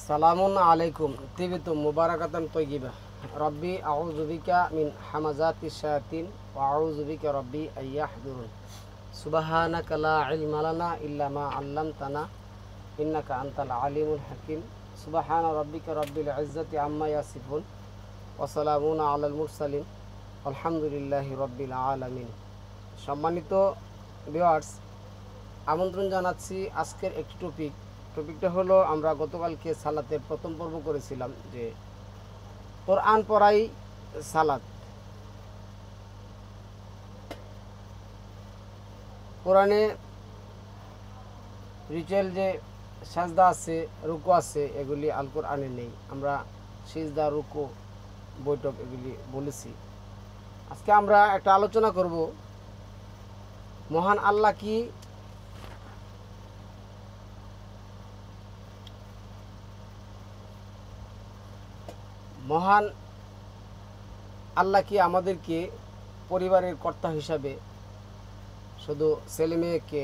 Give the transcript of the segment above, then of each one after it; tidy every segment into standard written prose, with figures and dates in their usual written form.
সালামুন আলাইকুম তিবিতুম মুবারাকাতান তয়্যিবা রব্বি আউযু বিকা মিন হামাযাতিশ শায়াতিন ওয়া আউযু বিকা রব্বি আইয়াহদুরুন সুবহানাকা লা ইলমা লানা ইল্লা মা 'আল্লামতানা ইন্নাকা আনতাল আলিমুল হাকীম সুবহানা রাব্বিকা রব্বিল ইজ্জাতি আম্মা ইয়াসিফুন ওয়া সালামুন আলাল মুরসালিন আলহামদুলিল্লাহি রব্বিল আলামিন। সম্মানিত ভিউয়ার্স, আমন্ত্রণ জানাচ্ছি আজকের একটি টপিকটা হলো, আমরা গতকালকে সালাতের প্রথম পর্ব করেছিলাম যে কোরআন পড়াই সালাত। কোরআনে রিচুয়াল যে সাজদা আছে, রুকু আছে, এগুলি আল কোরআনে নেই। আমরা সিজদা, রুকু, বৈঠক এগুলি বলেছি। আজকে আমরা একটা আলোচনা করব, মহান আল্লাহ কি আমাদেরকে পরিবারের কর্তা হিসাবে শুধু ছেলে মেয়েকে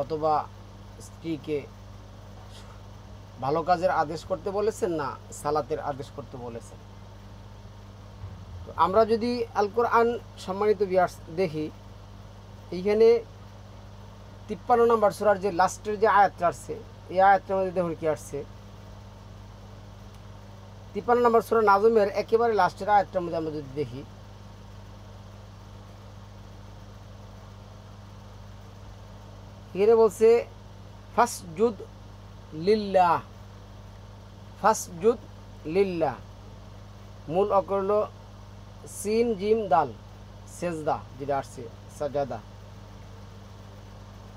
অথবা স্ত্রীকে ভালো কাজের আদেশ করতে বলেছেন, না সালাতের আদেশ করতে বলেছেন? তো আমরা যদি আল কোরআন সম্মানিত ভিউয়ার্স দেখি, এইখানে 53 নম্বর সূরার যে লাস্টের যে আয়াতটা আসছে, এই আয়াতটার মধ্যে দেখুন কি আসছে। 53 নম্বর সূরা নাজমের একেবারে লাস্টের আয়াতটার মধ্যে আমরা যদি দেখি, এখানে বলছে ফাসজুদ লিল্লাহ। মূল অক্ষর হলো সিন জিম দাল, সেজদা যেটা আসছে, সাজাদা।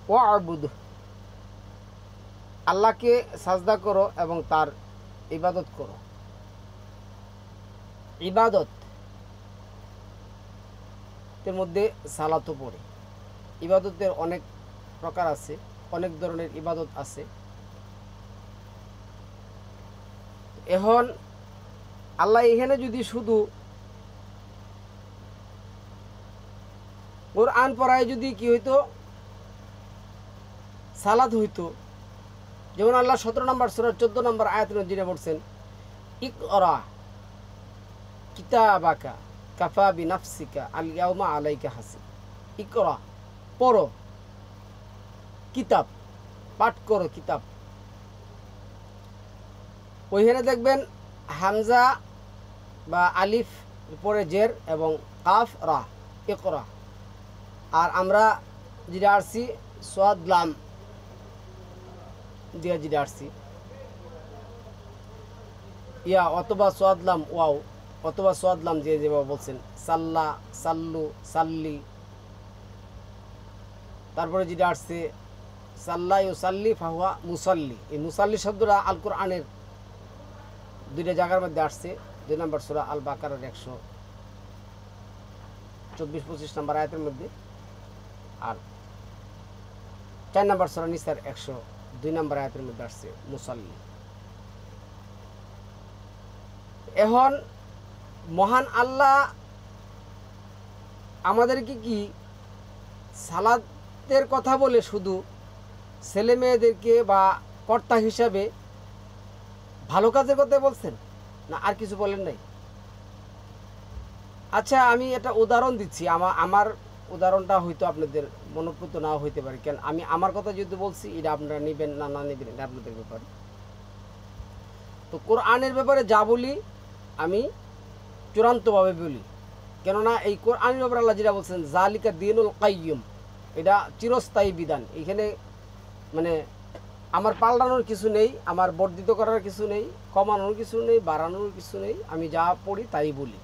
ওয়া'বুদ, আল্লাহকে সাজদা করো এবং তার ইবাদত করো। ইবাদত এর মধ্যে সালাতও পড়ে। ইবাদতের অনেক প্রকার আছে, অনেক ধরনের ইবাদত আছে। এখন আল্লাহ এখানে যদি শুধু কোরআন পড়ায় যদি কি হইতো, সালাত হইতো, যেমন আল্লাহ 17 নম্বর সূরার 14 নম্বর আয়াতের মধ্যে বলছেন, ইকরা কিতাবাকা কাফা বিনাফসিকা আল ইয়াউমা আলাইকা হাসিব। ইকরা, পড়ো, কিতাব পাঠ করো, কিতাব। ওইখানে দেখবেন হামজা বা আলিফ পরে জের এবং কাফ রা, ইকরা। আর আমরা যেটা আসছি সাদ লাম দিয়ে যেটা আসছি, ইয়া অথবা সাদ লাম ওয়াও অথবা সাদ লাম দিয়ে যেভাবে বলছেন, সাল্লা, সাল্লু, সাল্লি। তারপরে যেটা আসছে সাল্লা ইউসাল্লি ফাহুয়া মুসাল্লি। এই মুসাল্লি শব্দটা আল কোরআনের দুইটা জায়গার মধ্যে আসছে। 2 নম্বর সূরা আল বাকারার 124-25 নম্বর আয়াতের মধ্যে, আর 4 নম্বর সূরা নিসার 102 নম্বর আয়াতের মধ্যে আসছে মুসাল্লি। এখন মহান আল্লাহ আমাদেরকে কি সালাতের কথা বলে শুধু ছেলে মেয়েদেরকে বা কর্তা হিসাবে ভালো কাজের কথা বলছেন, না আর কিছু বলেন নাই? আচ্ছা, আমি এটা উদাহরণ দিচ্ছি। আমার উদাহরণটা হয়তো আপনাদের মনোপ্রত নাও হইতে পারে, কেন আমি আমার কথা যদি বলছি, এটা আপনারা নেবেন না নেবেন, এটা আপনাদের ব্যাপার। তো কোরআনের ব্যাপারে যা বলি আমি চূড়ান্তভাবে বলি, কেননা এই কোরআনের ব্যাপারে আল্লাহ যেটা বলছেন, জালিকা দীনুল কাইয়্যিম, এটা চিরস্থায়ী বিধান। এখানে মানে আমার পাল্টানোর কিছু নেই, আমার বর্ধিত করার কিছু নেই, কমানোর কিছু নেই, বাড়ানোর কিছু নেই। আমি যা পড়ি তাই বলি।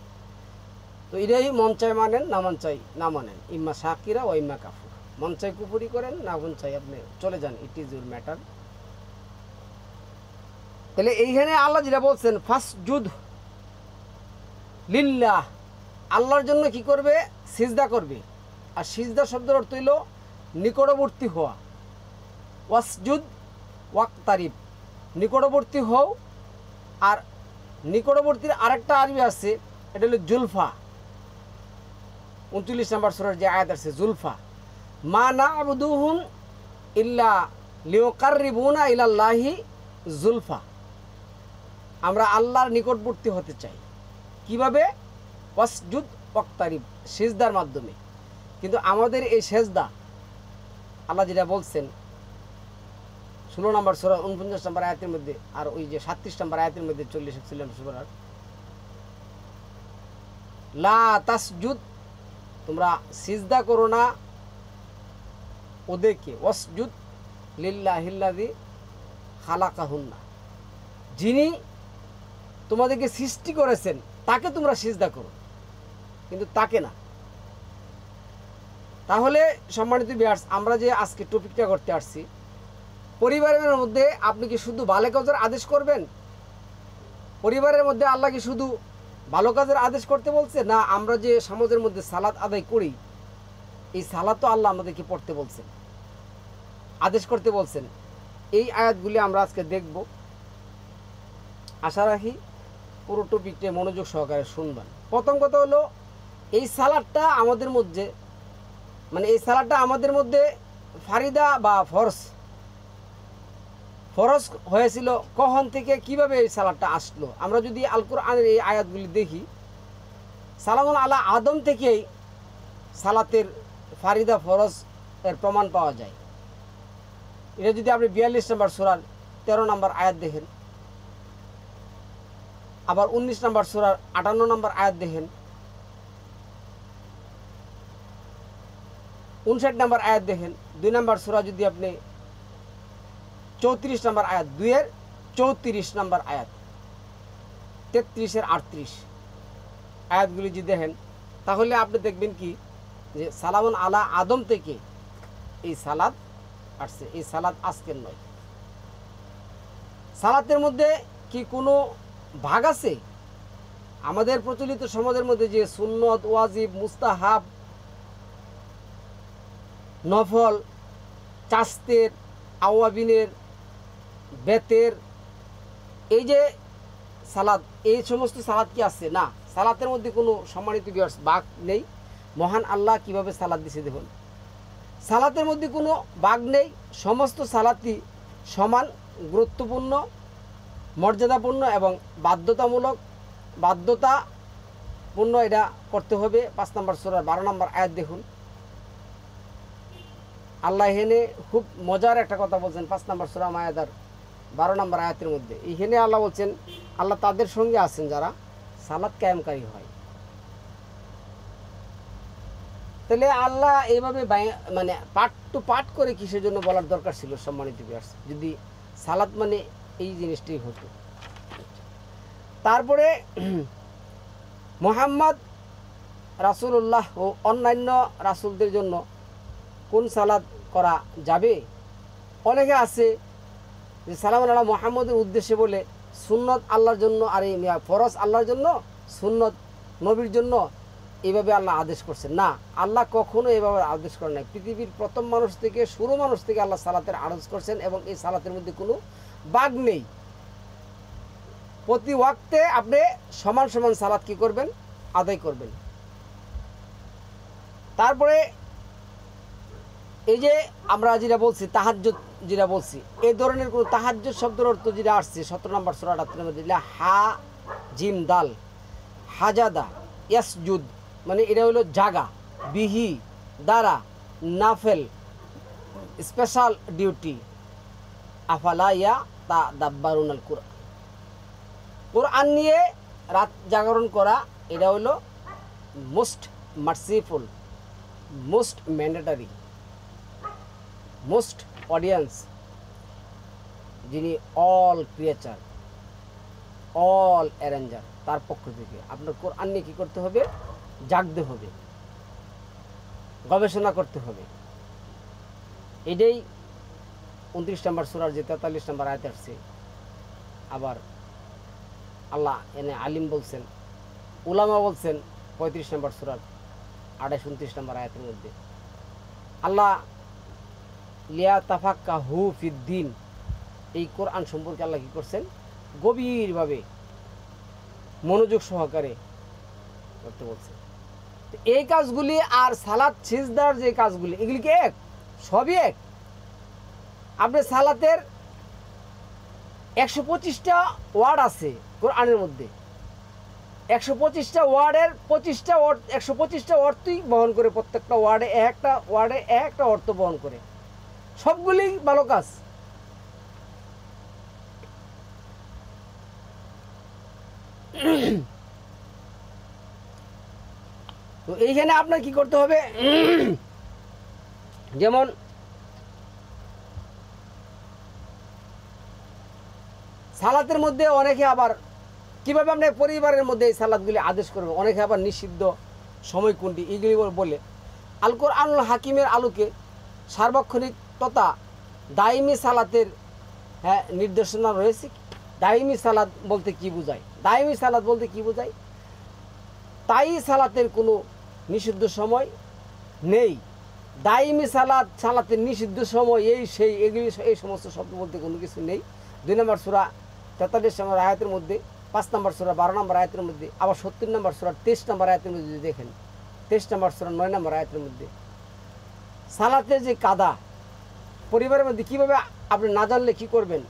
তো এটাই মন চাই মানেন, না মন চাই না মানেন, ইম্মা শাকিরা ও ইম্মা কাফুর। মন চাই কুফরি করেন, না মন চাই আপনি চলে যান, ইট ইজ ইউর ম্যাটার। তাহলে এইখানে আল্লাহ যেটা বলছেন ফাসজুদ লিল্লাহ, আল্লাহর জন্য কি করবে? সিজদা করবে। আর সিজদা শব্দের অর্থ হইল নিকটবর্তী হওয়া। ওয়াসজুদ ওয়াক্তারিব, নিকটবর্তী হও। আর নিকটবর্তীর আরেকটা আরবি আছে, এটা হলো জুলফা। 39 নম্বর সূরার যে আয়াত আছে, জুলফা। মা না'বুদুহুম ইল্লা লিয়ুকাররিবুনা ইলাল্লাহি জুলফা। আমরা আল্লাহর নিকটবর্তী হতে চাই। কিভাবে? ওয়াসজুদ ওয়াক্তারিব, সিজদার মাধ্যমে। কিন্তু আমাদের এই সেজদা আল্লাহ যেটা বলছেন 16 নম্বর সূরা 49 নম্বর আয়াতের মধ্যে, আর ওই যে 37 নম্বর আয়াতের মধ্যে 40 সূরার, লা তাসজুদ, তোমরা সিজদা করো না ওদেরকে, ওয়াসজুদ লিল্লাহিল্লাযী খালাকাহুন্না, যিনি তোমাদেরকে সৃষ্টি করেছেন তাকে তোমরা সিজদা করো, কিন্তু তাকে না। তাহলে সম্মানিত ভিউয়ার্স, আমরা যে আজকে টপিকটা করতে আসছি, পরিবারের মধ্যে আপনি কি শুধু ভালো কাজের আদেশ করবেন? পরিবারের মধ্যে আল্লাহ কি শুধু ভালো কাজের আদেশ করতে বলছে? না, আমরা যে সমাজের মধ্যে সালাত আদায় করি, এই সালাত তো আল্লাহ আমাদেরকে পড়তে বলছেন, আদেশ করতে বলছেন। এই আয়াতগুলি আমরা আজকে দেখব। আশা রাখি পুরো টপিকটা মনোযোগ সহকারে শুনবেন। প্রথম কথা হলো, এই সালাতটা আমাদের মধ্যে, মানে এই সালাতটা আমাদের মধ্যে ফারিদা বা ফরজ হয়েছিল কখন থেকে, কিভাবে এই সালাতটা আসলো? আমরা যদি আল কোরআনের এই আয়াতগুলি দেখি, সালামুন আলা আদম থেকেই সালাতের ফারিদা ফরজ এর প্রমাণ পাওয়া যায়। এটা যদি আপনি 42 নম্বর সূরার 13 নম্বর আয়াত দেখেন, আবার 19 নম্বর সূরার 58 নম্বর আয়াত দেখেন, 59 নম্বর আয়াত দেখেন, 2 নম্বর সূরা যদি আপনি 34 নম্বর আয়াত, 2-এর 34 নম্বর আয়াত, 33-এর 38 আয়াতগুলি যদি দেখেন, তাহলে আপনি দেখবেন কি যে সালামুন আলা আদম থেকে এই সালাত আসছে। এই সালাত আজকের নয়। সালাতের মধ্যে কি কোনো ভাগ আছে? আমাদের প্রচলিত সমাজের মধ্যে যে সুন্নত, ওয়াজিব, মুস্তাহাব, নফল, চাস্তের, আওয়াবিনের, বেতের, এই যে সালাত, এই সমস্ত সালাত কি আছে? না, সালাতের মধ্যে কোনো সম্মানিত ভাগ নেই। মহান আল্লাহ কিভাবে সালাত দিছে দেখুন, সালাতের মধ্যে কোনো ভাগ নেই। সমস্ত সালাতই সমান গুরুত্বপূর্ণ, মর্যাদাপূর্ণ এবং বাধ্যতাপূর্ণ। এটা করতে হবে। 5 নম্বর সূরার 12 নম্বর আয়াত দেখুন, আল্লাহ এখানে খুব মজার একটা কথা বলছেন। 5 নম্বর সূরা মায়েদার 12 নম্বর আয়াতের মধ্যে এইখানে আল্লাহ বলছেন, আল্লাহ তাদের সঙ্গে আছেন যারা সালাত কায়েমকারী হয়। তাহলে আল্লাহ এইভাবে মানে পার্ট টু পার্ট করে কিসের জন্য বলার দরকার ছিল? সম্মানিত ভিউয়ার্স, যদি সালাত মানে এই জিনিসটাই হতো। তারপরে মুহাম্মদ রাসূলুল্লাহ ও অন্যান্য রাসূলদের জন্য কোন সালাত করা যাবে? অনেকে আছে যে সালাম আলা মুহাম্মদের উদ্দেশ্যে বলে সুন্নত আল্লাহর জন্য, আর এই ফরজ আল্লাহর জন্য, সুন্নত নবীর জন্য, এইভাবে আল্লাহ আদেশ করছেন। না, আল্লাহ কখনো এইভাবে আদেশ করেন নাই। পৃথিবীর প্রথম মানুষ থেকে, শুরু মানুষ থেকে আল্লাহ সালাতের আদেশ করছেন, এবং এই সালাতের মধ্যে কোনো বাগ নেই। প্রতি ওয়াক্তে আপনি সমান সমান সালাত কি করবেন? আদায় করবেন। তারপরে এই যে আমরা যেটা বলছি তাহাজ্জুদ, যেটা বলছি, এই ধরনের কোনো তাহাজ্জুদ শব্দের অর্থ যেটা আসছে 17 নম্বর সূরা 78 মধ্যে, হা জিম দাল হাজাদা ইয়াসজুদ, মানে এটা হলো জাগা, বিহি, দ্বারা, নাফেল, স্পেশাল ডিউটি, আফালা ইয়া তা দাব্বারুনাল কুরআন, কোরআন নিয়ে রাত জাগরণ করা, এটা হলো most merciful, most mandatory, most audience, যিনি অল ক্রিয়েচার, অল অ্যারেঞ্জার, তার পক্ষ থেকে আপনার কোরআন নিয়ে কী করতে হবে? জাগতে হবে, গবেষণা করতে হবে। এটাই 29 নম্বর সূরার যে 43 নম্বর আয়াত আসছে। আবার আল্লাহ এনে আলিম বলছেন, উলামা বলছেন 35 নম্বর সূরার 28-29 নম্বর আয়াতের মধ্যে। আল্লাহ লিয়া তাফাক্কাহু ফিদ্দিন, এই কোরআন সম্পর্কে আল্লাহ কী করছেন? গভীরভাবে মনোযোগ সহকারে করতে বলছেন। এই কাজগুলি আর সালাত সিজদার যে কাজগুলি, এগুলি কি এক? সবই এক। আপনি সালাতের 125টা ওয়ার্ড আছে, কোরআনের মধ্যে 125টা ওয়ার্ডের 125টা অর্থই বহন করে, প্রত্যেকটা ওয়ার্ডে একটা অর্থ বহন করে, সবগুলি ভালো কাজ। তো এইখানে আপনার কি করতে হবে, যেমন সালাতের মধ্যে অনেকে আবার কীভাবে আপনার পরিবারের মধ্যে এই সালাদগুলি আদেশ করবে, অনেকে আবার নিষিদ্ধ সময় কোনটি এগুলি বলে। আল কোরআনুল হাকিমের আলোকে সার্বক্ষণিক তথা দাইমি সালাতের নির্দেশনা রয়েছে। দাইমি সালাত বলতে কি বোঝায়? দাইমি সালাত বলতে কি বোঝায়? তাই সালাতের কোনো নিষিদ্ধ সময় নেই। দাইমি সালাতের নিষিদ্ধ সময় এগুলি এই সমস্ত শব্দ বলতে কোনো কিছু নেই। 2 নম্বর সূরা 43 নম্বর আয়াতের মধ্যে, 5 নম্বর সূরা 12 নম্বর আয়াতের মধ্যে, আবার 70 নম্বর সূরা 23 নম্বর আয়াতের মধ্যে যদি দেখেন, 23 নম্বর সূরা 9 নম্বর আয়াতের মধ্যে সালাতের যে কাদা, পরিবারের মধ্যে কীভাবে আপনি না জানলে কী করবেন,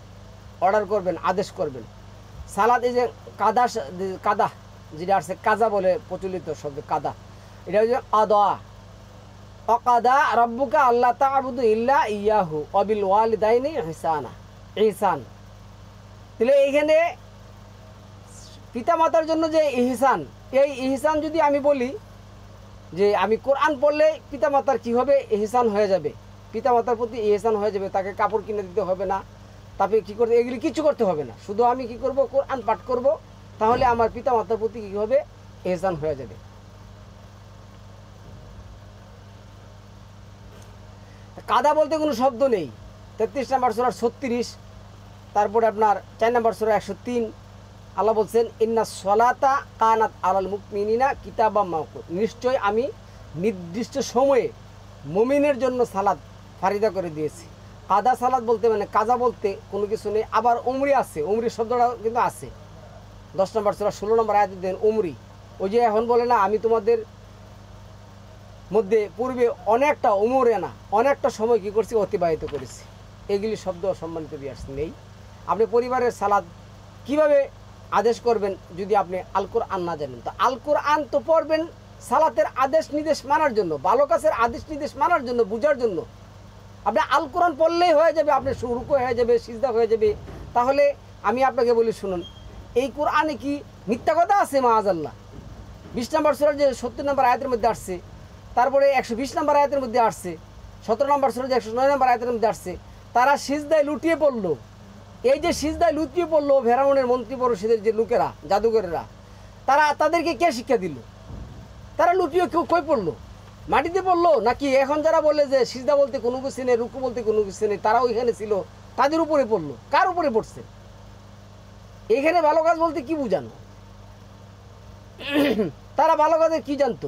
অর্ডার করবেন, আদেশ করবেন। সালাদ এই যে কাদা যেটা আসছে, কাজা বলে প্রচলিত শব্দ কাদা, এটা হচ্ছে আদা। অকাদা রব্বুকা আল্লাহ তা'বুদু ইল্লা ইয়াহু ওয়াবিল ওয়ালিদাইনি ইহসান। তাহলে এইখানে পিতামাতার জন্য যে ইহসান, এই ইহসান যদি আমি বলি যে আমি কোরআন পড়লে পিতামাতার কী হবে, ইহসান হয়ে যাবে, পিতামাতার প্রতি ইহসান হয়ে যাবে, তাকে কাপড় কিনে দিতে হবে না, তাকে কী করতে, এগুলি কিছু করতে হবে না, শুধু আমি কি করব, কোরআন পাঠ করব, তাহলে আমার পিতামাতার প্রতি কী হবে, ইহসান হয়ে যাবে। কাদা বলতে কোনো শব্দ নেই। 33 নম্বর সূরা 36, তারপরে আপনার 4 নম্বর সূরা 103 আল্লাহ বলছেন ইন্না সলাতা কানাত আলাল মুমিনিনা কিতাবাম মাওকুত, নিশ্চয় আমি নির্দিষ্ট সময়ে মুমিনের জন্য সালাত ফারিদা করে দিয়েছি। কাদা সালাত বলতে মানে কাজা বলতে কোনো কিছু নেই। আবার উমরি আছে, উমরি শব্দটা কিন্তু আছে 10 নম্বর সূরা 16 নম্বর আয়াতে দেন উমরি। ওই যে এখন বলে না, আমি তোমাদের মধ্যে পূর্বে অনেকটা সময় কী করছি, অতিবাহিত করেছি, এগুলি শব্দ সম্মানিত বিয়াস নেই। আপনি পরিবারের সালাদ কিভাবে আদেশ করবেন যদি আপনি আল কোরআন না জানেন? তো আল কোরআন তো পড়বেন সালাতের আদেশ নির্দেশ মানার জন্য, ভালো কাজের আদেশ নির্দেশ মানার জন্য, বুঝার জন্য। আপনি আল কোরআন পড়লেই হয়ে যাবে, আপনি রুকু হয়ে যাবে, সিজদা হয়ে যাবে। তাহলে আমি আপনাকে বলি শুনুন, এই কোরআনে কি মিথ্যা কথা আছে? মাআযাল্লাহ। 20 নম্বর সূরার যে 70 নম্বর আয়াতের মধ্যে আসছে, তারপরে 120 নম্বর আয়াতের মধ্যে আসছে, 17 নম্বর সূরা যে 109 নম্বর আয়াতের মধ্যে আসছে, তারা সিজদায় লুটিয়ে পড়লো। এই যে সিজদায় লুটিয়ে পড়লো ফেরাউনের মন্ত্রী পরিষদের যে লোকেরা, জাদুঘরেরা, তাদেরকে কে শিক্ষা দিল? তারা লুটিয়ে কই পড়লো? মাটিতে পড়লো নাকি? এখন যারা বলে যে সিজদা বলতে কোনো কিছু নেই, রুকু বলতে কোনো কিছু নেই, তারা ওইখানে ছিল, তাদের উপরে পড়লো। কার উপরে পড়ছে? এইখানে ভালো কাজ বলতে কি বুঝানো? তারা ভালো কাজের কি জানতো?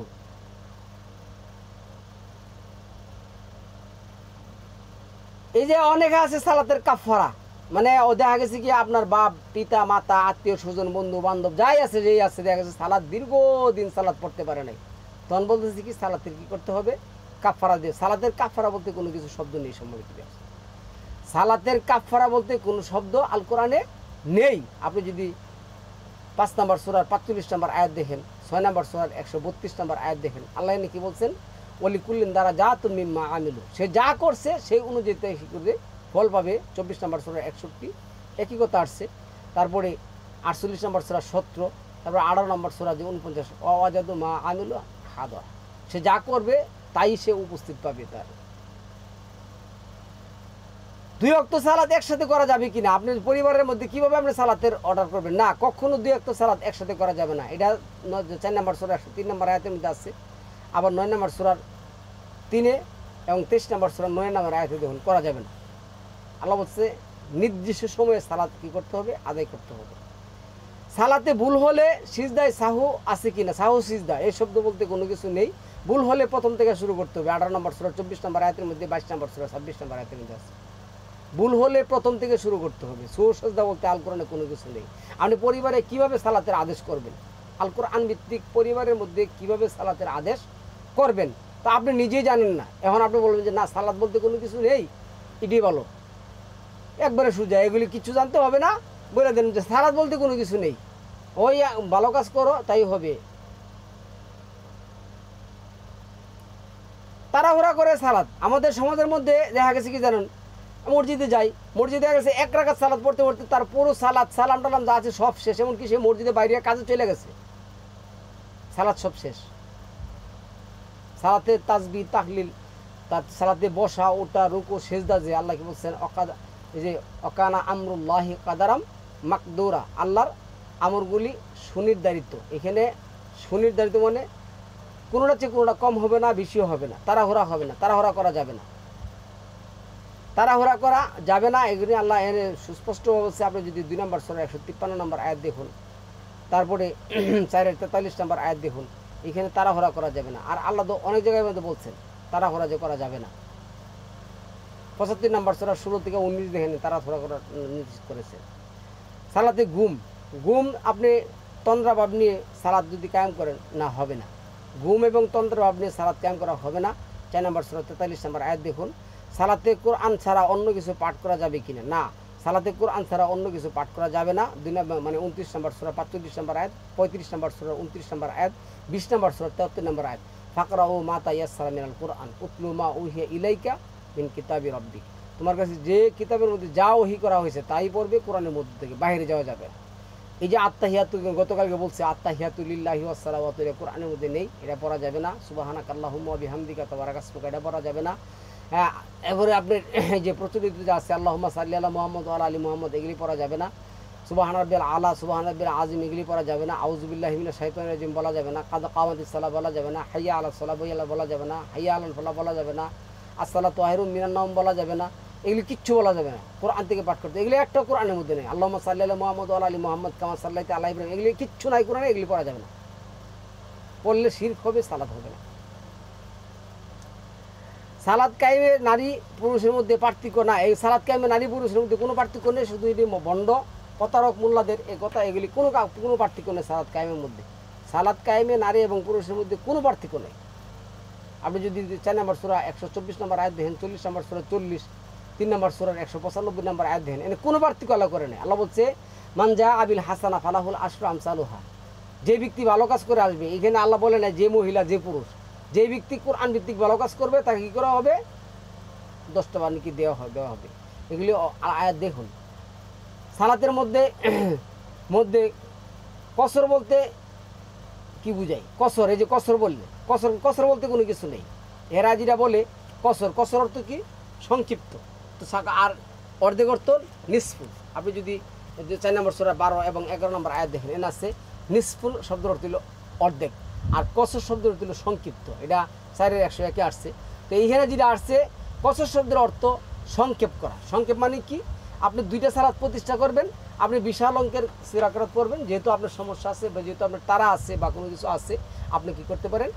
এই যে অনেকে আছে সালাতের কাফারা, মানে ও দেখা গেছে কি আপনার বাপ, পিতা, মাতা, আত্মীয় স্বজন, বন্ধু বান্ধব যেই আছে দেখা গেছে সালাত দীর্ঘদিন সালাত পড়তে পারে নাই, তখন বলতেছে কি সালাতের কি করতে হবে, কাফারা দিয়ে। সালাতের কাফারা বলতে কোনো কিছু শব্দ নেই সম্মানিত। সালাতের কাফারা বলতে কোনো শব্দ আল কোরআনে নেই। আপনি যদি 5 নম্বর সূরার 45 নম্বর আয়াত দেখেন, 6 নম্বর সূরার 132 নম্বর আয়াত দেখেন, আল্লাহ কি বলছেন, ওলি কুল্লিন দ্বারা যা তুমি মিম্মা আমিলু, সে যা করছে সেই অনুযায়ী কি করবে, ফল পাবে। 24 নম্বর সূরার 61 একই কথা আসছে। তারপরে 48 নম্বর সূরা 17, তারপরে 18 নম্বর সূরা যে 49 ওয়াজাদু মা আমিলু হাদা, সে যা করবে তাই সে উপস্থিত পাবে। তার 2 ওয়াক্ত সালাত একসাথে করা যাবে কিনা? আপনি পরিবারের মধ্যে কিভাবে আপনি সালাতের অর্ডার করবেন? না, কখনো 2 ওয়াক্ত সালাত একসাথে করা যাবে না। এটা 4 নম্বর সূরা 103 নম্বর আয়াতের মধ্যে আছে। আবার 9 নম্বর সূরার 3 এবং 23 নম্বর সূরার 9 নম্বর আয়াতে দেখুন, করা যাবে না। আল্লাহ বলছে নির্দিষ্ট সময়ে সালাত কি করতে হবে, আদায় করতে হবে। সালাতে ভুল হলে সিজদায় সাহু আছে কিনা, সাহু সিজদা এই শব্দ বলতে কোনো কিছু নেই। ভুল হলে প্রথম থেকে শুরু করতে হবে। 18 নম্বর সূরা 24 নম্বর আয়াতের মধ্যে, 22 নম্বর সূরা 26 নম্বর আয়াতের মধ্যে আছে। ভুল হলে প্রথম থেকে শুরু করতে হবে। সুহ সিজদা বলতে আল কোরআনে কোনো কিছু নেই। আপনি পরিবারে কিভাবে সালাতের আদেশ করবেন, আল কোরআন ভিত্তিক পরিবারের মধ্যে কিভাবে সালাতের আদেশ করবেন তা আপনি নিজেই জানেন না। এখন আপনি বলবেন যে না, সালাত বলতে কোনো কিছু নেই, এটাই বলো, একবারে সোজা, এগুলি কিছু জানতে হবে না, বলে দেন যে সালাত বলতে কোনো কিছু নেই, ওই ভালো কাজ করো তাই হবে। তাড়াহুড়া করে সালাত আমাদের সমাজের মধ্যে দেখা গেছে কি জানেন, মসজিদে যাই, মসজিদে গেছে 1 রাকাত সালাত পড়তে পড়তে তার পুরো সালাত সালাম টালাম যা আছে সব শেষ, এমনকি সে মসজিদে বাইরে কাজে চলে গেছে, সালাত সব শেষ। সালাতে তাসবি তাহলিল, তার সালাতে বসা ওটা রুকু সেজদা, যে আল্লাহ কি বলছেন এই যে অকানা আমরুল্লাহি কাদারাম মাকদুরা, আল্লাহর আমরগুলি সুনির্ধারিত। এখানে সুনির্ধারিত মানে কোনোটা চেয়ে কোনোটা কম হবে না, বেশিও হবে না, তাড়াহুড়া হবে না, তাড়াহুড়া করা যাবে না, তাড়াহুড়া করা যাবে না। এগুলি আল্লাহ এনে সুস্পষ্ট বলছে। আপনি যদি 2 নম্বর সূরা 153 নম্বর আয়াত দেখুন, তারপরে 443 নম্বর আয়াত দেখুন, এখানে তাড়াহুড়া করা যাবে না। আর আল্লাহ তো অনেক জায়গায় মধ্যে বলছেন তাড়াহুড়া যে করা যাবে না। 75 নম্বর সূরা 16 থেকে 19 দেখেন তাড়াহুড়া করা নির্দেশ করেছে। সালাতে ঘুম আপনি তন্দ্রাভাব নিয়ে সালাত যদি কায়েম করেন না, হবে না। ঘুম এবং তন্দ্রাভাব নিয়ে সালাত কায়েম করা হবে না। 4 নম্বর সূরা 43 নম্বর আয়াত দেখুন। সালাতে কোরআন ছাড়া অন্য কিছু পাঠ করা যাবে কিনা, না, সালাতে কোরআন ছাড়া অন্য কিছু পাঠ করা যাবে না। 2 নম্বর মানে 29 নম্বর সূরা 45 নম্বর আয়াত, 35 নম্বর সূরা 29 নম্বর আয়াত, 20 নম্বর সূরা 73 নম্বর আয়াত। ফাকরাউ মা তায়াসসারা মিনাল কুরআন উতলু মা উহিয়া ইলাইকা মিন কিতাবি রাব্বিক। তোমার কাছে যে কিতাবের মধ্যে যা ওহী করা হয়েছে তাই পড়বে, কোরআনের মধ্যে থেকে বাইরে যাওয়া যাবে না। এই যে আত্তাহিয়াতু, গতকালকে বলছে আত্তাহিয়াতু লিল্লাহি ওয়াস সালাওয়াতু, এটা কোরআনের মধ্যে নেই, এটা পড়া যাবে না। সুবহানাকাল্লাহুম্মা ওয়া বিহামদিকা তাবারাকাসমুকা, এটা পড়া যাবে না। হ্যাঁ, এবারে আপনার যে প্রচলিত যে আছে আল্লাহুম্মা সাল্লি আলা মুহাম্মদ ওয়া আলা আলি মুহাম্মদ, এগুলি পড়া যাবে না। সুবহান রাব্বিয়াল আলা, সুবহান রাব্বিল আযীম, এগুলি পড়া যাবে না। আউযু বিল্লাহি মিনাশ শাইতানির রাজিম বলা যাবে না। কাদ কামাতিস সালাহ বলা যাবে না। হাইয়া আলাস সালাহ বলা যাবে না। হাইয়া আলাল ফালাহ বলা যাবে না। আসসালাতু তাহিরুম মিনান নাওম বলা যাবে না। এগুলি কিচ্ছু বলা যাবে না, কোরআন থেকে পাঠ করতে। এগুলি একটা কোরআনের মধ্যে নেই। আল্লাহুম্মা সাল্লি আলা মুহাম্মদ ওয়া আলা আলি মুহাম্মদ কামা সাল্লাইতা আলা ইব্রাহিম, এগুলি কিচ্ছু নাই কোরআনে, এগুলি পড়া যাবে না। পড়লে শিরক হবে, সালাত হবে না। সালাত কায়েমে নারী পুরুষের মধ্যে পার্থক্য না। এই সালাত কায়েমে নারী পুরুষের মধ্যে কোনো পার্থক্য নেই, শুধু এটি ভণ্ড প্রতারক মোল্লাদের এ কথা, এগুলি কোনো পার্থক্য নেই সালাত কায়েমের মধ্যে। সালাত কায়েমে নারী এবং পুরুষের মধ্যে কোনো পার্থক্য নেই। আপনি যদি 4 নম্বর সূরা 124 নম্বর আয়াত দেখেন, 40 নম্বর সূরা 40, 3 নম্বর সূরার 195 নম্বর আয়াত দেখেন, এনে কোনো পার্থক্য আল্লাহ করে নেই। আল্লাহ বলছে মান জা আবিল হাসানা ফালাহুল আশরু আমসালুহা, যে ব্যক্তি ভালো কাজ করে আসবে। এখানে আল্লাহ বলে না যে মহিলা যে পুরুষ, যে ব্যক্তি কোরআন ভিত্তিক ভালো কাজ করবে তাকে কী করা হবে, 10টা বাণীকে দেওয়া হবে। এগুলি আয়াত দেখুন। সালাতের মধ্যে কসর বলতে কি বুঝায়? কসর, এই যে কসর বললে, কসর বলতে কোনো কিছু নেই। এরা যেটা বলে কসর অর্থ কি? সংক্ষিপ্ত। তো আর অর্ধেক অর্থ নিসফুল। আপনি যদি 4 নম্বর সূরা 12 এবং 11 নম্বর আয়াত দেখেন, এনে আছে নিসফুল শব্দের অর্থ হলো অর্ধেক, আর কসর শব্দের অর্থ হলো সংক্ষিপ্ত। এটা 4-এর 101-এ আসছে। তো এইখানে যেটা আসছে কসর শব্দের অর্থ সংক্ষেপ করা। সংক্ষেপ মানে কি? আপনি 2টা সালাত প্রতিষ্ঠা করবেন, আপনি বিশাল অঙ্কের সিরাকাত করবেন, যেহেতু আপনার সমস্যা আছে বা যেহেতু আপনার তারা আছে বা কোনো কিছু আছে, আপনি কি করতে পারেন,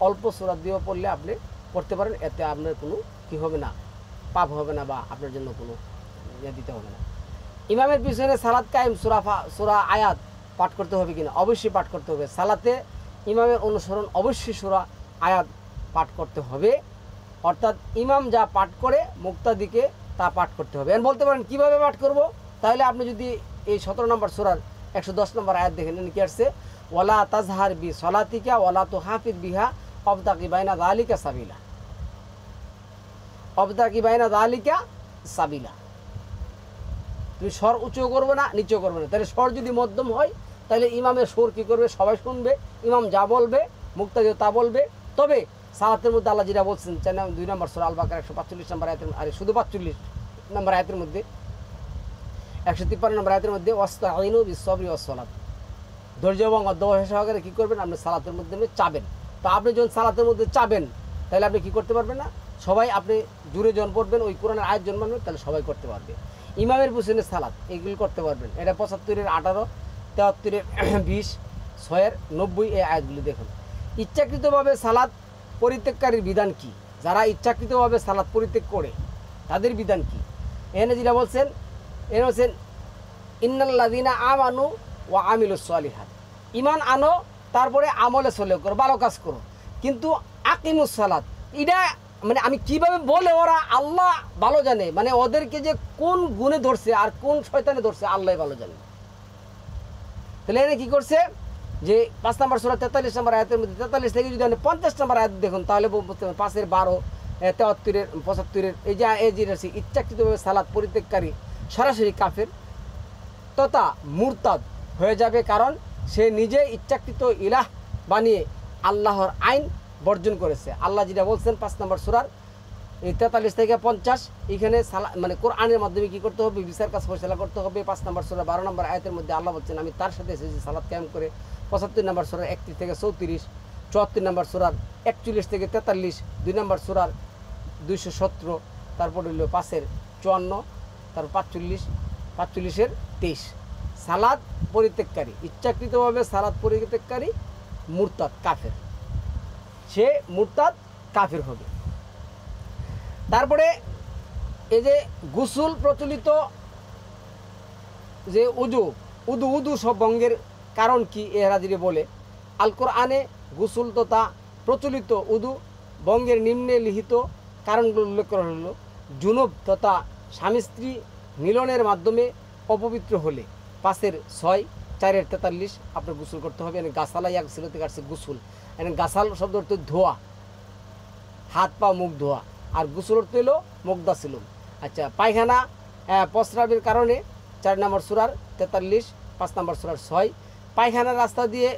অল্প সূরা দিয়েও পড়লে আপনি পড়তে পারেন। এতে আপনার কোনো কি হবে না, পাপ হবে না, বা আপনার জন্য কোনো দিতে হবে না। ইমামের পিছনে সালাত কায়েম সূরা আয়াত পাঠ করতে হবে কিনা? অবশ্যই পাঠ করতে হবে। সালাতে ইমামের অনুসরণ অবশ্যই সূরা আয়াত পাঠ করতে হবে, অর্থাৎ ইমাম যা পাঠ করে মুক্তাদিকে তা পাঠ করতে হবে। আর বলতে পারেন কীভাবে পাঠ করব? তাহলে আপনি যদি এই 17 নম্বর সূরার 110 নম্বর আয়াত দেখেন, কি আসছে, ওয়ালা তাজহার বি সলাতিকা ওয়ালা তুহাফিজ বিহা অবতাকি বাইনা যালিকা সাবিলা, অবতাকি বাইনা যালিকা সাবিলা। তুমি স্বর উঁচু করবে না, নিচু করবে না। তাহলে স্বর যদি মধ্যম হয় তাহলে ইমামের সুর কী করবে, সবাই শুনবে, ইমাম যা বলবে মুক্তাদি তা বলবে। তবে সালাতের মধ্যে আল্লাহ যেটা বলছেন 2 নম্বর সূরা আল বাকারা 145 নম্বর আয়াতের, আরে শুধু 45 নম্বর আয়াতের মধ্যে, 153 নম্বর আয়াতের মধ্যে ওয়াস্তাঈনু বিস-সাবরি ওয়াস-সালাত, ধৈর্য এবং অধ্যবসায় সহকারে কী করবেন, আপনি সালাতের মধ্যে চাবেন। তো আপনি যখন সালাতের মধ্যে চাবেন তাহলে আপনি কী করতে পারবেন না, সবাই আপনি জুড়ে জন পড়বেন, ওই কোরআনের আয়াত জন মানবেন, তাহলে সবাই করতে পারবে। ইমামের পিছনে সালাত এগুলি করতে পারবেন। এটা 75-এর 18, 73-এর 20, 6-এর 90 এই আয়াতগুলি দেখুন। ইচ্ছাকৃতভাবে সালাত পরিত্যাগকারীর বিধান কি? যারা ইচ্ছাকৃতভাবে সালাত পরিত্যাগ করে তাদের বিধান কি? এখানে যেটা বলছেন, ইন্নাল্লাযীনা আমানু ওয়া আমিলুস সালিহাত, ঈমান আনো তারপরে আমলে চলে করো, ভালো কাজ করো, কিন্তু আকিমুস সালাত, এটা মানে আমি কিভাবে বলে, ওরা আল্লাহ ভালো জানে, মানে ওদেরকে যে কোন গুণে ধরছে আর কোন শয়তানে ধরছে আল্লাহ ভালো জানে। তাহলে এনে কী করছে যে 5 নম্বর সূরা 43 নম্বর আয়াতের মধ্যে 43 থেকে যদি আপনি 50 নম্বর আয়াত দেখুন তাহলে বুঝতে পারবেন 5-এর 12 73-এর 75-এর এই যে আছে ইচ্ছাকৃতভাবে সালাত পরিত্যাগকারী সরাসরি কাফের তথা মুরতাদ হয়ে যাবে, কারণ সে নিজে ইচ্ছাকৃত ইলাহ বানিয়ে আল্লাহর আইন বর্জন করেছে। আল্লাহ যেটা বলছেন 5 নম্বর সূরার এই 43 থেকে 50 এখানে মানে কোরআনের মাধ্যমে কী করতে হবে, বিচার কাজ ফয়সালা করতে হবে। 5 নম্বর সূরা 12 নম্বর আয়াতের মধ্যে আল্লাহ বলছেন আমি তার সাথে এসেছি সালাত কায়েম করে। 75 নম্বর সূরার 31 থেকে 34, 74 নম্বর সূরার 41 থেকে 43, 2 নম্বর সূরার 217, তারপর হইল 5-এর 54, তারপর 45-এর 23। সালাত পরিত্যাগকারী ইচ্ছাকৃতভাবে সালাত পরিত্যাগকারী মুরতাদ কাফের, সে মুরতাদ কাফের হবে। তারপরে এই যে গোসল প্রচলিত যে উদু সব ভঙ্গের কারণ কি এরা যদি বলে, আল কোরআনে গোসল তথা প্রচলিত উদু ভঙ্গের নিম্নে লিখিত কারণগুলো উল্লেখ করা হলো। জুনুব তথা স্বামী স্ত্রী মিলনের মাধ্যমে অপবিত্র হলে 5-এর 6, 4-এর 43 আপনার গোসল করতে হবে। এনে গাছালা এক ছিল থেকে আসছে গোসল, এনে গাছাল শব্দ অর্থ ধোয়া, হাত পা মুখ ধোয়া, আর গোসল অর্থ হলো মুগদাসিলুম। আচ্ছা, পায়খানা প্রস্রাবের কারণে 4 নম্বর সূরার 43, 5 নম্বর সূরার 6। পায়খানার রাস্তা দিয়ে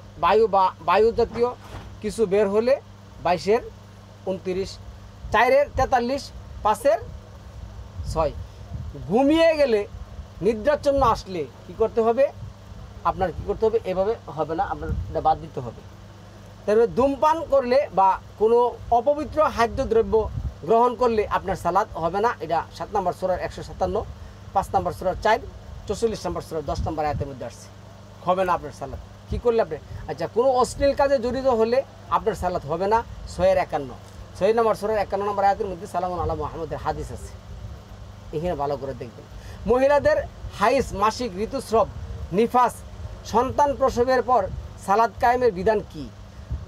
বায়ু জাতীয় কিছু বের হলে 22-এর 29, 4-এর 43, 5-এর 6। ঘুমিয়ে গেলে নিদ্রাচ্ছন্ন আসলে কি করতে হবে, আপনার কি করতে হবে, এভাবে হবে না, আপনার এটা বাদ দিতে হবে। তবে ধূমপান করলে বা কোনো অপবিত্র খাদ্যদ্রব্য গ্রহণ করলে আপনার সালাত হবে না। এটা 7 নম্বর সূরার 157, 5 নম্বর সূরার 4, 44 নম্বর সূরার 10 নম্বর আয়াতের মধ্যে আসছে, হবে না আপনার সালাত। কী করলে আপনি, আচ্ছা, কোনো অশ্লীল কাজে জড়িত হলে আপনার সালাত হবে না। 6-এর 51, 6 নম্বর সূরার 51 নম্বর আয়াতের মধ্যে সালামুন আলা মুহাম্মাদের হাদিস আছে, এখানে ভালো করে দেখবেন। মহিলাদের হাইজ মাসিক ঋতুস্রাব নিফাস সন্তান প্রসবের পর সালাত কায়েমের বিধান কি?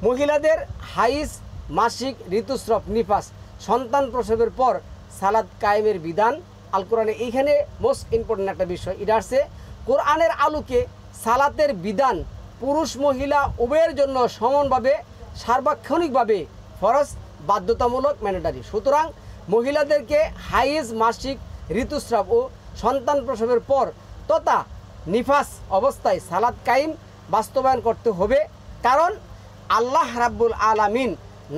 মহিলাদের হাইজ মাসিক ঋতুস্রাব নিফাস সন্তান প্রসবের পর সালাত কায়েমের বিধান আল কোরআনে, এইখানে মোস্ট ইম্পর্টেন্ট একটা বিষয়, এটা আসছে কোরআনের আলোকে সালাতের বিধান পুরুষ মহিলা উভয়ের জন্য সমানভাবে সার্বক্ষণিকভাবে ফরজ, বাধ্যতামূলক, ম্যান্ডেটরি। সুতরাং মহিলাদেরকে হাইজ মাসিক ঋতুস্রাব ও সন্তান প্রসবের পর তথা নিফাস অবস্থায় সালাত কায়েম বাস্তবায়ন করতে হবে, কারণ আল্লাহ রাব্বুল আলামিন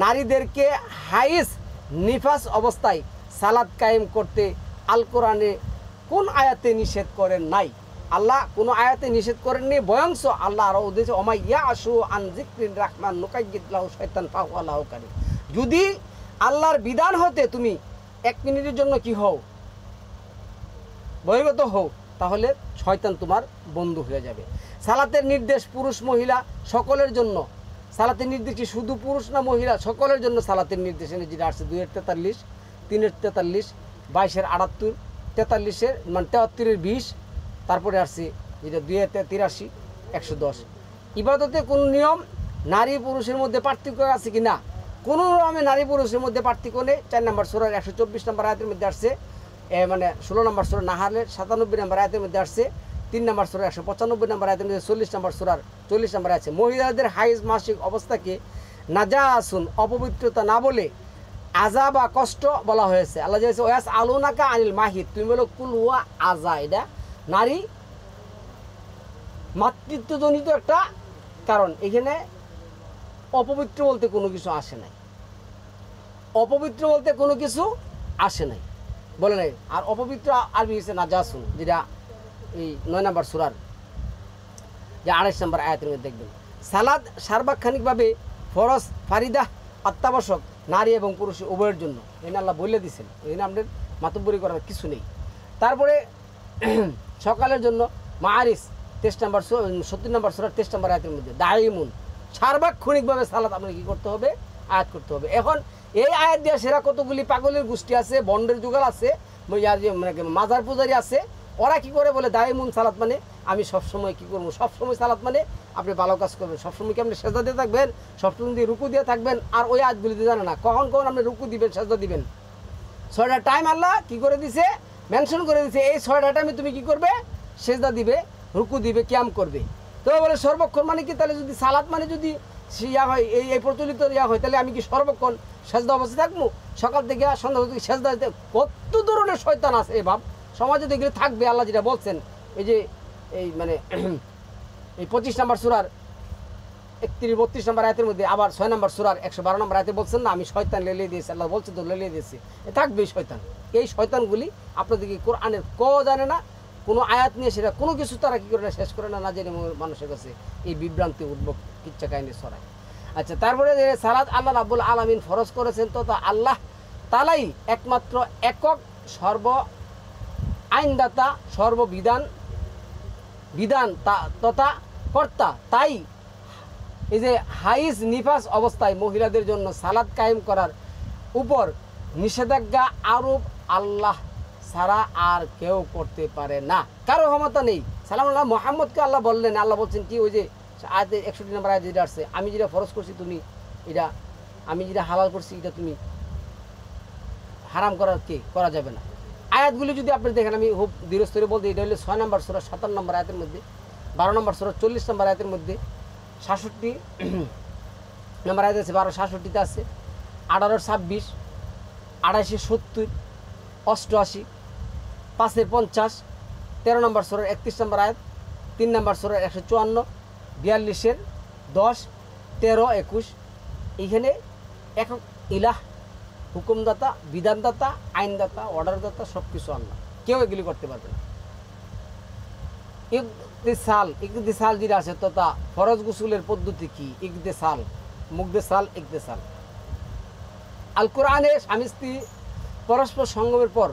নারীদেরকে হাইজ নিফাস অবস্থায় সালাত কায়েম করতে আল কোরআনে কোন আয়াতে নিষেধ করেন নাই। আল্লাহ কোনো আয়াতে নিষেধ করেননি, বয়ংস আল্লাহ আরও উদ্দেশ্য অমাইয়া আসু আন যিকরির রাহমান নুকাইয়িদ লাহু শয়তান ফাহুয়া লাহু কারীন। যদি আল্লাহর বিধান হতে তুমি 1 মিনিটের জন্য কি হও, বহির্গত হও, তাহলে শয়তান তোমার বন্ধু হয়ে যাবে। সালাতের নির্দেশ পুরুষ মহিলা সকলের জন্য, সালাতের নির্দেশ কি শুধু পুরুষ না মহিলা সকলের জন্য সালাতের নির্দেশ এনে যেটা আসছে 2-এর 43, 3-এর 43, 22-এর 78, 43-এর মানে 73-এর 20, তারপরে আসছে যেটা 2-এর 83, 110। ইবাদতে কোনো নিয়ম নারী পুরুষের মধ্যে পার্থক্য আছে কি না? কোনো নিয়মে নারী পুরুষের মধ্যে পার্থক্য নেই। 4 নম্বর সূরার 124 নম্বর আয়াতের মধ্যে আসছে, মানে 16 নম্বর সূরা নাহালের 97 নম্বর আয়াতের মধ্যে আসছে, 3 নম্বর সূরা 195 নম্বর আয়াতের মধ্যে 40 নম্বর সূরার 40 নম্বর আছে। মহিলাদের হাইজ মাসিক অবস্থাকে নাজাসুন অপবিত্রতা না বলে আজা বা কষ্ট বলা হয়েছে। আল্লাহ বলেছে ওয়াস আলুনাকা আনিল মাহিদ, তুমি বলো কুল হুয়া আজা, এটা নারী মাতৃত্বজনিত একটা কারণ। এখানে অপবিত্র বলতে কোনো কিছু আসে নাই, অপবিত্র বলতে কোনো কিছু আসে নাই, বলে নাই। আর অপবিত্র আরবি হচ্ছে নাজাসুন, যেটা এই 9 নম্বর সূরার যে 28 নম্বর আয়াতের মধ্যে দেখবেন। সালাদ সার্বক্ষণিকভাবে ফরজ, ফারিদা, অত্যাবশ্যক নারী এবং পুরুষ উভয়ের জন্য, এনে আল্লাহ বলে দিয়েছেন, এখানে আমাদের মাতব্বরি করার কিছু নেই। তারপরে সকালের জন্য মাআরিস 23 নম্বর 70 নম্বর সূরার 23 নম্বর আয়াতের মধ্যে দাইমুন সার্বক্ষণিকভাবে সালাত আপনাকে কী করতে হবে, আয়াত করতে হবে। এখন এই আয়াত দিয়ে সেরা কতগুলি পাগলের গোষ্ঠী আছে, বন্ডের যুগাল আছে, মানে মাজার পূজারি আছে, ওরা কি করে বলে দাইমুন সালাত মানে আমি সবসময় কী করবো, সবসময় সালাত মানে আপনি ভালো কাজ করবেন, সবসময় কি আপনি সেজদা দিয়ে থাকবেন, সবসময় দিয়ে রুকু দিয়ে থাকবেন, আর ওই আয়াতগুলিতে জানে না কখন কখন আপনি রুকু দিবেন, সেজদা দিবেন। 6টা টাইম আল্লাহ কি করে দিছে, মেনশন করে দিছে, এই 6টা টাইমে তুমি কি করবে, সেজদা দিবে, রুকু দিবে, কিয়াম করবে। তো বলে সর্বক্ষণ মানে কি, তাহলে যদি সালাত মানে যদি ইয়া হয়, এই প্রচলিত ইয়া হয়, তাহলে আমি কি সর্বক্ষণ সেজদা অবস্থায় থাকবো? সকাল থেকে সন্ধ্যা থেকে সেজদা দিতে? কত ধরনের শয়তান আছে এ ভাব সমাজে, তো এগুলো থাকবে। আল্লাহ যেটা বলছেন এই যে এই মানে এই 25 নম্বর সূরার 31-32 নম্বর আয়াতের মধ্যে, আবার 6 নম্বর সূরার 112 নম্বর আয়াতে বলছেন না, আমি শয়তান লেলিয়ে দিয়েছি। আল্লাহ বলছে তো লেলিয়ে দিয়েছি, থাকবেই শয়তান। এই শয়তানগুলি আপনাদেরকে কোরআনের জানে না, কোনো আয়াত নিয়ে সেটা কোনো কিছু তারা কী করে না শেষ করে না, না জেনে মানুষের কাছে এই বিভ্রান্তি উদ্ভব কিচ্ছা কাহিনী ছড়ায়। আচ্ছা, তারপরে যে সালাত আল্লাহ রাব্বুল আলামিন ফরজ করেছেন, তো আল্লাহ তালাই একমাত্র একক সর্ব আইনদাতা, সর্ববিধান তথা কর্তা। তাই এই যে হাইজ নিফাস অবস্থায় মহিলাদের জন্য সালাত কায়েম করার উপর নিষেধাজ্ঞা আরোপ আল্লাহ ছাড়া আর কেউ করতে পারে না, কারো ক্ষমতা নেই। সালাম আল্লাহ মোহাম্মদকে আল্লাহ বললেন, আল্লাহ বলছেন কি, ওই যে আয়াতে 61 নম্বর আয়াত যেটা আসছে, আমি যেটা ফরজ করছি তুমি এটা, আমি যেটা হালাল করছি এটা তুমি হারাম করা যাবে না। আয়াতগুলি যদি আপনি দেখেন, আমি খুব ধীরস্থরে বলতে, এটা হলো 6 নম্বর সূরা 57 নম্বর আয়াতের মধ্যে, 12 নম্বর সূরা 40 নম্বর আয়াতের মধ্যে, 66 নম্বর আয়াত আছে, 12-66তে আছে, 18-26, 28-70, 88, 5-50, 13 নম্বর সূরার 31 নম্বর আয়াত, 3 নম্বর সূরার 154, 42-10, 13, 21। এইখানে একক ইলাহ, হুকুমদাতা, বিধানদাতা, আইনদাতা, অর্ডারদাতা, সব কিছু আল্লাহ, কেউ এগুলি করতে পারবে না। ইকতেসাল যেটা আছে, তো তা ফরজ গোসলের পদ্ধতি কি? ইকতেসাল, মুকতেসাল, ইকতেসাল। আল কোরআনে স্বামী স্ত্রী পরস্পর সঙ্গমের পর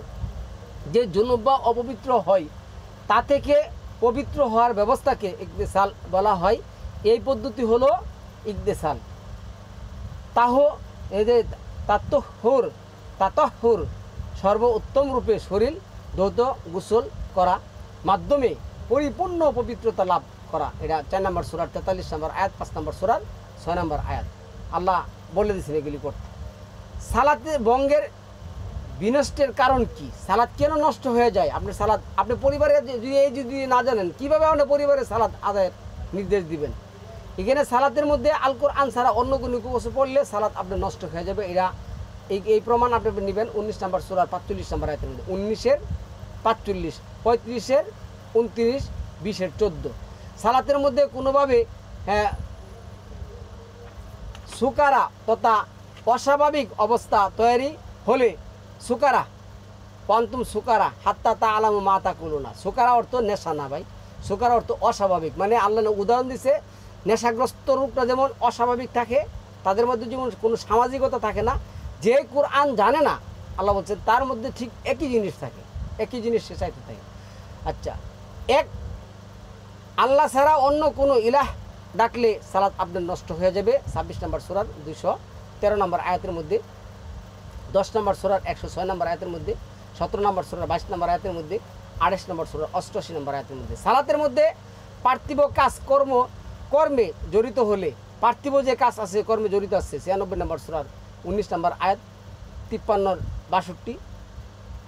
যে জুনুব বা অপবিত্র হয়, তা থেকে পবিত্র হওয়ার ব্যবস্থাকে ইকতেসাল বলা হয়। এই পদ্ধতি হলো ইকতেসাল। এই যে তাতহুর সর্ব উত্তম রূপে শরীর ধৌত গোসল করা মাধ্যমে পরিপূর্ণ পবিত্রতা লাভ করা। এটা 4 নম্বর সূরার 43 নম্বর আয়াত, 5 নম্বর সূরার 6 নম্বর আয়াত। আল্লাহ বলে দিয়েছেন এগুলি করতে। সালাতে ভঙ্গের বিনষ্টের কারণ কি? সালাত কেন নষ্ট হয়ে যায়? আপনি পরিবারে যদি না জানেন, কীভাবে আপনি পরিবারে সালাত আদায়ের নির্দেশ দিবেন? এখানে সালাতের মধ্যে আল কোরআন ছাড়া অন্য কোনো কিছু পড়লে সালাত আপনার নষ্ট হয়ে যাবে। এই প্রমাণ আপনি নেবেন 19 নম্বর সূরার 45 নম্বর আয়াতের মধ্যে, 19-এর 45, 35-এর 29, 20-এর 14। সালাতের মধ্যে কোনোভাবে সুকারা তথা অস্বাভাবিক অবস্থা তৈরি হলে, সুকারা পন্তুম সুকারা হাত্তা তা আলামু মাতা কুলো না। সুকারা অর্থ নেশা না ভাই, সুকারা অর্থ অস্বাভাবিক। মানে আল্লাহ উদাহরণ দিছে, নেশাগ্রস্ত রূপটা যেমন অস্বাভাবিক থাকে, তাদের মধ্যে যেমন কোনো সামাজিকতা থাকে না, যে কোরআন জানে না আল্লাহ বলছেন তার মধ্যে ঠিক একই জিনিস থাকে, একই জিনিস সে চাইতে থাকে। আচ্ছা, এক আল্লাহ ছাড়া অন্য কোনো ইলাহ ডাকলে সালাত আপনার নষ্ট হয়ে যাবে। 26 নম্বর সূরার 213 নম্বর আয়াতের মধ্যে, 10 নম্বর সূরার 106 নম্বর আয়াতের মধ্যে, 17 নম্বর সূরার 22 নম্বর আয়াতের মধ্যে, 28 নম্বর সূরার 88 নম্বর আয়াতের মধ্যে। সালাতের মধ্যে পার্থিব কাজ কর্মে জড়িত হলে, পার্থিব যে কাজ আছে কর্মে জড়িত আছে, 96 নম্বর সূরার 19 নম্বর আয়াত, 53-এর 62,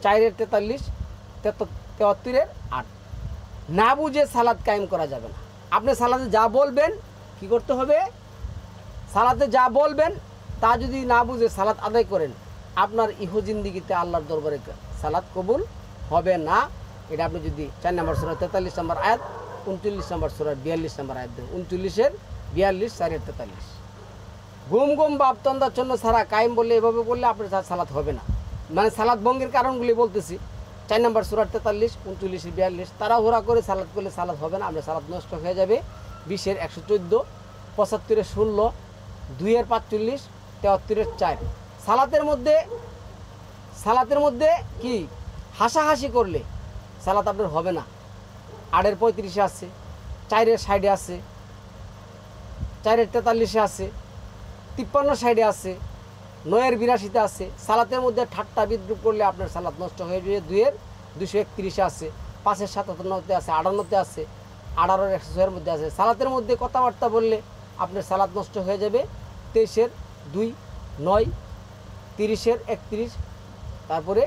4-এর 43, 73-এর 8। না বুঝে সালাত কায়েম করা যাবে না। আপনি সালাতে যা বলবেন, কি করতে হবে? সালাতে যা বলবেন তা যদি না বুঝে সালাত আদায় করেন, আপনার ইহজিন্দিগিতে আল্লাহর দরবারে সালাত কবুল হবে না। এটা আপনি যদি 4 নম্বর সূরা 43 নম্বর আয়াত, 39 নম্বর সূরার 42 নম্বর আয়াত দেন, 39-এর 42, 4-এর 43। গুম বাপতন্দাচ্ছন্ন ছাড়া কায়েম বললে, এভাবে বললে আপনার সালাত হবে না। মানে সালাত ভঙ্গের কারণগুলি বলতেছি, 4 নম্বর সূরার 43, 39, 42। তাড়াহুড়া করে সালাত করলে সালাত হবে না, আপনার সালাত নষ্ট হয়ে যাবে। 20-এর 114, 75-এর 16, 2-এর 45, 73-এর 4। সালাতের মধ্যে কি হাসাহাসি করলে সালাত আপনার হবে না। 8-এর 35-এ আছে, 4-এর 60-এ আছে, 4-এর 43-এ আছে, 53 সাইডে আছে, 9-এর 82-তে আছে। সালাতের মধ্যে ঠাট্টা বিদ্রুপ করলে আপনার সালাত নষ্ট হয়ে যাবে। 2-এর 231-এ আছে, 5-এর 57-তে আছে, 58-তে আছে, 18-এর 106-এর মধ্যে আছে। সালাতের মধ্যে কথাবার্তা বললে আপনার সালাত নষ্ট হয়ে যাবে। 23-এর 2, 9, 30-এর 31, তারপরে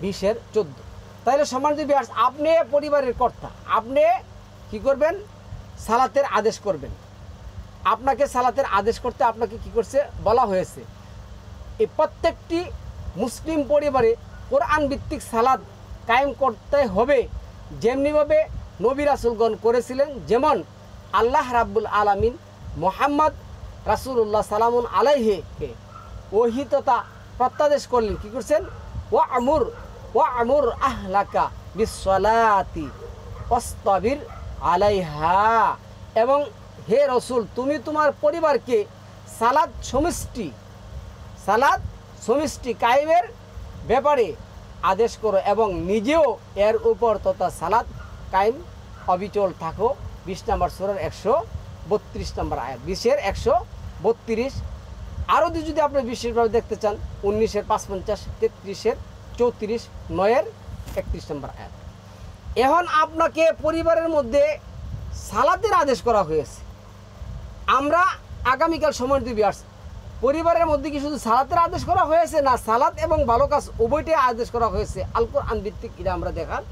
20-এর 14। তাহলে সম্মানিত ভিউয়ার্স, আপনি পরিবারের কর্তা, আপনি কি করবেন? সালাতের আদেশ করবেন। আপনাকে সালাতের আদেশ করতে আপনাকে কি করছে বলা হয়েছে। এই প্রত্যেকটি মুসলিম পরিবারে কোরআন ভিত্তিক সালাত কায়েম করতে হবে, যেমনিভাবে নবী রাসূলগণ করেছিলেন। যেমন আল্লাহ রাব্বুল আলামিন মুহাম্মদ রাসূলুল্লাহ সালামুন আলাইহিকে ওহী তথা প্রত্যাদেশ করলেন, কি করছেন, ওয়া আমুর আহলাকা বিসসালাতি ওয়াসতাবির আলাইহা, এবং হে রসুল তুমি তোমার পরিবারকে সালাত সমষ্টি কায়েমের ব্যাপারে আদেশ করো এবং নিজেও এর উপর তথা সালাত কায়েম অবিচল থাকো। 20 নম্বর সূরার 132 নম্বর আয়াত, 20-এর 132। আরও যদি আপনি বিশেষভাবে দেখতে চান 19-এর 55, 33-এর 34, 9-এর 31 নম্বর আয়াত। এখন আপনাকে পরিবারের মধ্যে সালাতের আদেশ করা হয়েছে। আমরা আগামীকাল সময় দিবি আসছি, পরিবারের মধ্যে কি শুধু সালাতের আদেশ করা হয়েছে, না সালাত এবং ভালো কাজ উভয়টাই আদেশ করা হয়েছে আল কোরআন ভিত্তিক, এটা আমরা দেখার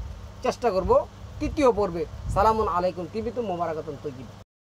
চেষ্টা করব তৃতীয় পর্বে। সালামুন আলাইকুম টিভি তো মোবারকাতুন তৈয়িবা।